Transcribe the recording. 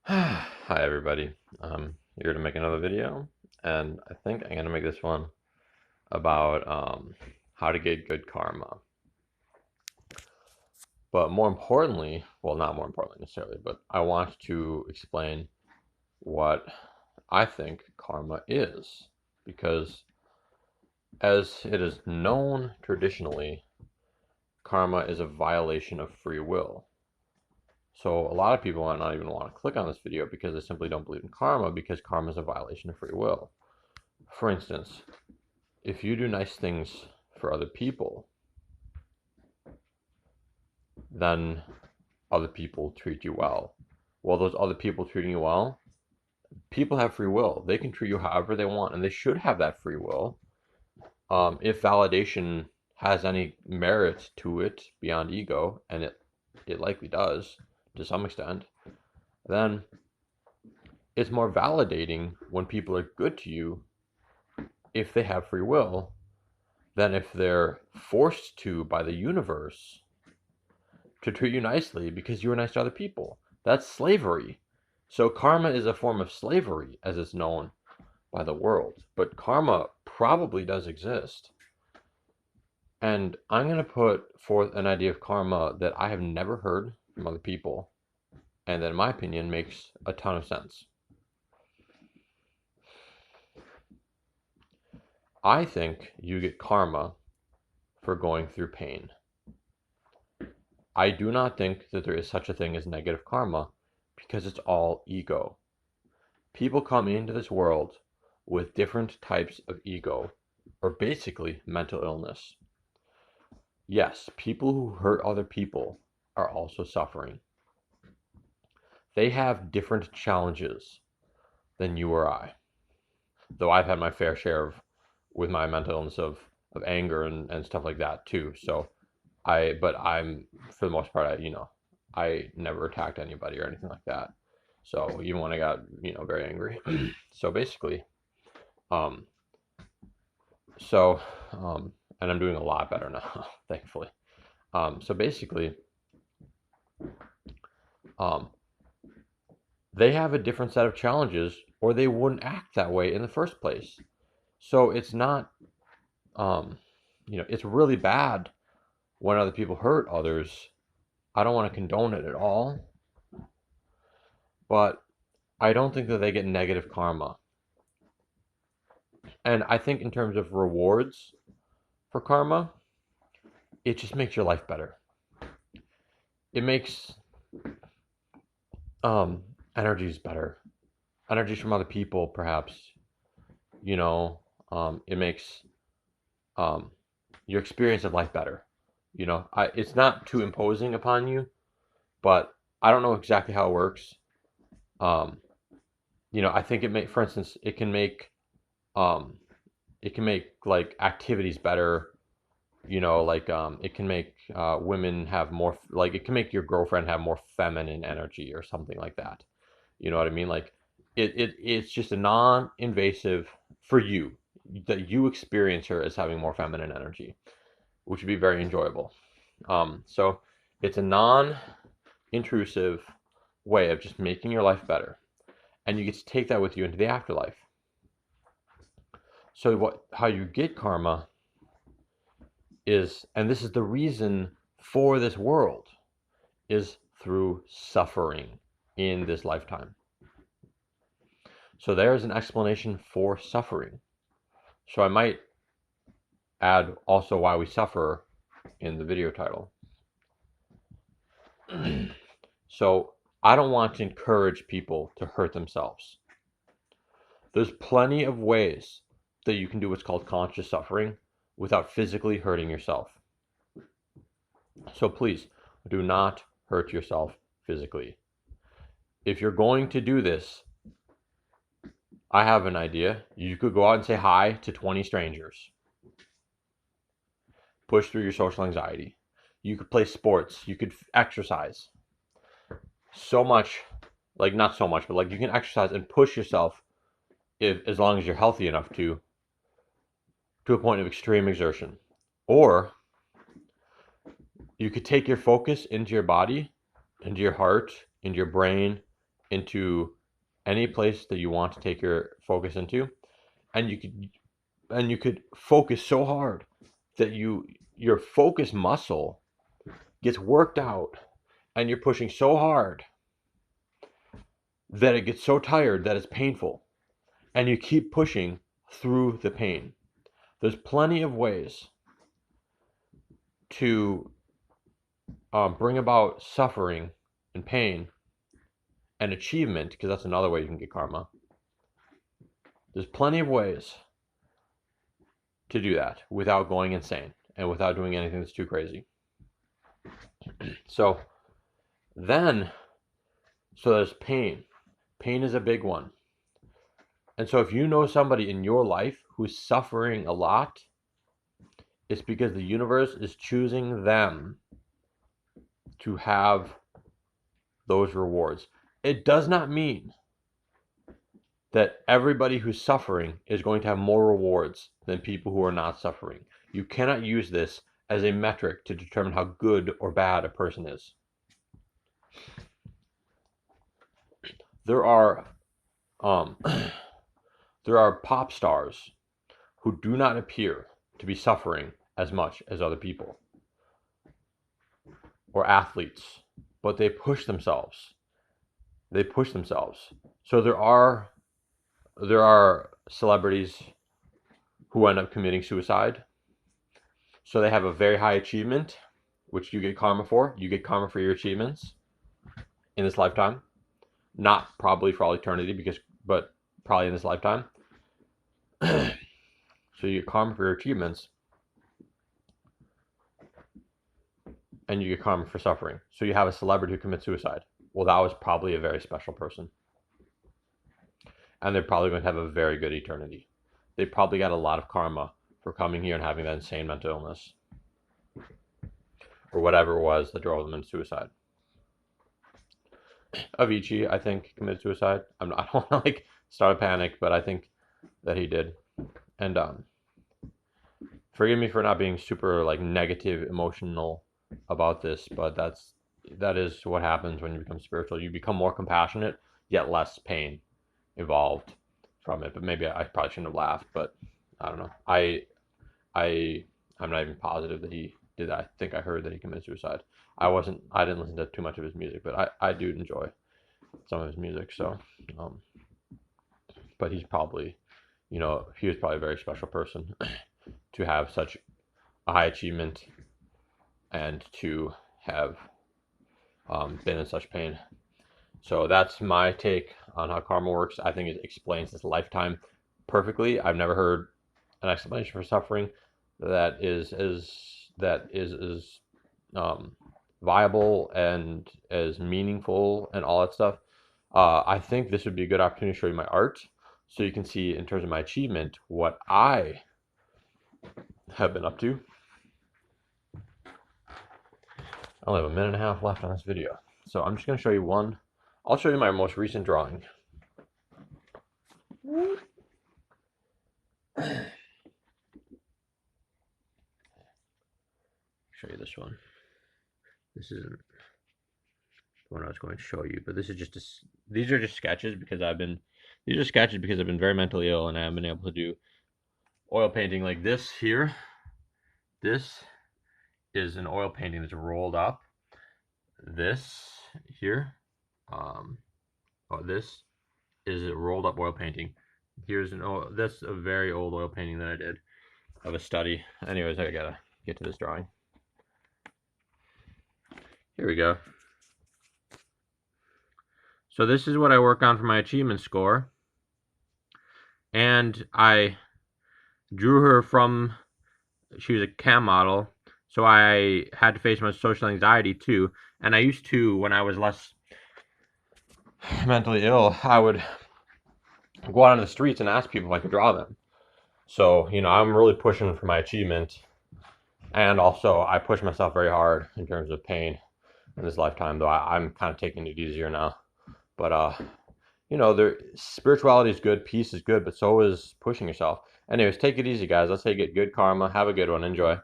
Hi everybody. Here to make another video, and I think I'm gonna make this one about how to get good karma. But more importantly, well, not more importantly necessarily, but I want to explain what I think karma is, because as it is known traditionally, karma is a violation of free will. So a lot of people might not even want to click on this video because they simply don't believe in karma because karma is a violation of free will. For instance, if you do nice things for other people, then other people treat you well. Well, those other people treating you well, people have free will. They can treat you however they want, and they should have that free will. If validation has any merit to it beyond ego, and it likely does to some extent, then it's more validating when people are good to you if they have free will than if they're forced to by the universe to treat you nicely because you were nice to other people. That's slavery. So karma is a form of slavery as it's known by the world. But karma probably does exist. And I'm going to put forth an idea of karma that I have never heard from other people and that in my opinion makes a ton of sense. I think you get karma for going through pain. I do not think that there is such a thing as negative karma because it's all ego. People come into this world with different types of ego, or basically mental illness. Yes, people who hurt other people are also suffering. They have different challenges than you or I. Though I've had my fair share of, with my mental illness of anger and stuff like that too. But I'm, for the most part, I never attacked anybody or anything like that. So even when I got, very angry. So basically, um, So, and I'm doing a lot better now, thankfully. So basically, um, they have a different set of challenges, or they wouldn't act that way in the first place. So it's not, um, it's really bad when other people hurt others. I don't want to condone it at all, but I don't think that they get negative karma. And I think in terms of rewards for karma, it just makes your life better. It makes um, energies better. Energies from other people, perhaps. You know, it makes um, your experience of life better. It's not too imposing upon you, but I don't know exactly how it works. Um, I think for instance, um, it can make like activities better. It can make women have more, like it can make your girlfriend have more feminine energy or something like that. You know what I mean? Like it's just a non-invasive for you that you experience her as having more feminine energy, which would be very enjoyable. So it's a non-intrusive way of just making your life better, and you get to take that with you into the afterlife. So how you get karma is, and this is the reason for this world, is through suffering in this lifetime. So there's an explanation for suffering. So I might add also why we suffer in the video title. So I don't want to encourage people to hurt themselves. There's plenty of ways that you can do what's called conscious suffering without physically hurting yourself. So please do not hurt yourself physically. If you're going to do this, I have an idea. You could go out and say hi to 20 strangers. Push through your social anxiety. You could play sports. You could exercise. So much, like not so much, but like you can exercise and push yourself as long as you're healthy enough to a point of extreme exertion. Or you could take your focus into your body, into your heart, into your brain, into any place that you want to take your focus into, and you could focus so hard that your focus muscle gets worked out, and you're pushing so hard that it gets so tired that it's painful, and you keep pushing through the pain. There's plenty of ways to bring about suffering and pain and achievement, because that's another way you can get karma. There's plenty of ways to do that without going insane and without doing anything that's too crazy. So there's pain. Pain is a big one. And so if you know somebody in your life who's suffering a lot, it's because the universe is choosing them to have those rewards. It does not mean that everybody who's suffering is going to have more rewards than people who are not suffering. You cannot use this as a metric to determine how good or bad a person is. There are pop stars who do not appear to be suffering as much as other people, or athletes, but they push themselves. So there are celebrities who end up committing suicide. So they have a very high achievement, which you get karma for. You get karma for your achievements in this lifetime. Not probably for all eternity, but probably in this lifetime. So you get karma for your achievements, and you get karma for suffering. So you have a celebrity who commits suicide. Well, that was probably a very special person. And they're probably going to have a very good eternity. They probably got a lot of karma for coming here and having that insane mental illness, or whatever it was that drove them into suicide. Avicii, I think, committed suicide. I don't want to start a panic, but I think that he did. And forgive me for not being super negative, emotional about this, but that is what happens when you become spiritual. You become more compassionate, yet less pain involved from it. But maybe I probably shouldn't have laughed, but I don't know. I'm not even positive that he did that. I think I heard that he committed suicide. I didn't listen to too much of his music, but I do enjoy some of his music. So, but he's probably, he was probably a very special person to have such a high achievement and to have been in such pain. So that's my take on how karma works. I think it explains this lifetime perfectly. I've never heard an explanation for suffering that is as viable and as meaningful and all that stuff. I think this would be a good opportunity to show you my art, so you can see in terms of my achievement what I have been up to. I only have a minute and a half left on this video, so I'm just going to show you one. I'll show you my most recent drawing. Show you this one. This isn't the one I was going to show you, but this is these are just sketches because I've been very mentally ill, and I haven't been able to do oil painting like this here. This is an oil painting that's rolled up. This here, this is a rolled up oil painting. That's a very old oil painting that I did of a study. Anyways, I gotta get to this drawing. Here we go. So this is what I work on for my achievement score. And I drew her from, she was a cam model, so I had to face my social anxiety too. And I used to, when I was less mentally ill, I would go out on the streets and ask people if I could draw them. So, I'm really pushing for my achievement. And also, I push myself very hard in terms of pain in this lifetime, though I'm kind of taking it easier now. But, spirituality is good, peace is good, but so is pushing yourself. Anyways, take it easy, guys. Let's say get good karma. Have a good one. Enjoy.